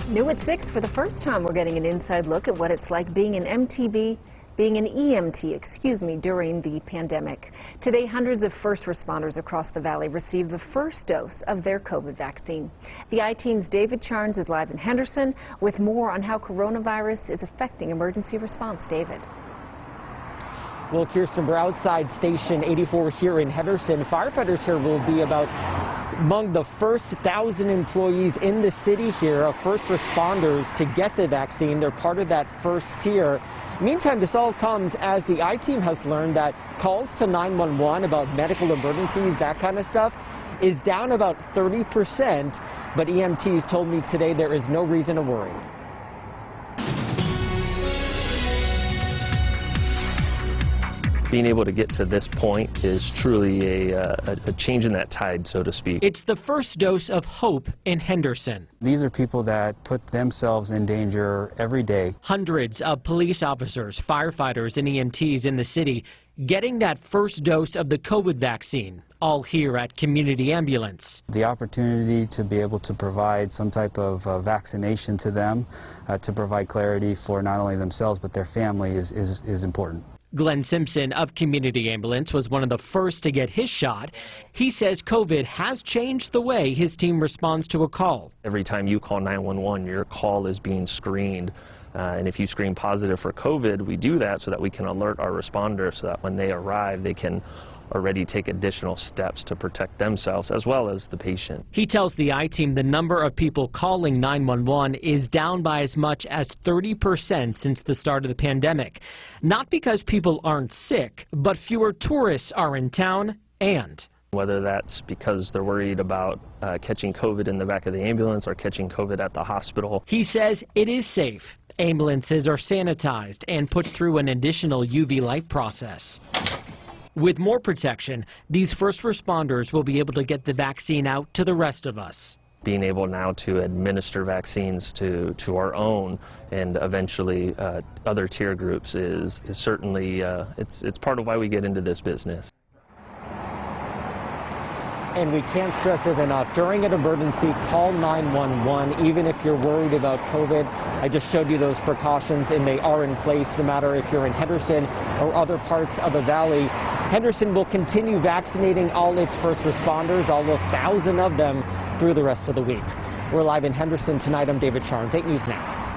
New at 6, for the first time, we're getting an inside look at what it's like being an EMT, during the pandemic. Today, hundreds of first responders across the valley received the first dose of their COVID vaccine. The I-Team's David Charnes is live in Henderson with more on how coronavirus is affecting emergency response. David. Well, Kirsten, we're outside Station 84 here in Henderson. Firefighters here will be among the first 1,000 employees in the city here of first responders to get the vaccine. They're part of that first tier. Meantime, this all comes as the I-Team has learned that calls to 911 about medical emergencies, that kind of stuff, is down about 30%. But EMTs told me today there is no reason to worry. Being able to get to this point is truly a change in that tide, so to speak. It's the first dose of hope in Henderson. These are people that put themselves in danger every day. Hundreds of police officers, firefighters, and EMTs in the city getting that first dose of the COVID vaccine, all here at Community Ambulance. The opportunity to be able to provide some type of vaccination to them, to provide clarity for not only themselves but their family is important. Glenn Simpson of Community Ambulance was one of the first to get his shot. He says COVID has changed the way his team responds to a call. Every time you call 911, your call is being screened. And if you screen positive for COVID, we do that so that we can alert our responders so that when they arrive, they can already take additional steps to protect themselves as well as the patient. He tells the I-Team the number of people calling 911 is down by as much as 30% since the start of the pandemic. Not because people aren't sick, but fewer tourists are in town, and whether that's because they're worried about catching COVID in the back of the ambulance or catching COVID at the hospital. He says it is safe. Ambulances are sanitized and put through an additional UV light process. With more protection, these first responders will be able to get the vaccine out to the rest of us. Being able now to administer vaccines to our own and eventually other tier groups is certainly it's part of why we get into this business. And we can't stress it enough. During an emergency, call 911, even if you're worried about COVID. I just showed you those precautions, and they are in place no matter if you're in Henderson or other parts of the valley. Henderson will continue vaccinating all its first responders, all 1,000 of them, through the rest of the week. We're live in Henderson tonight. I'm David Charnes, 8 News Now.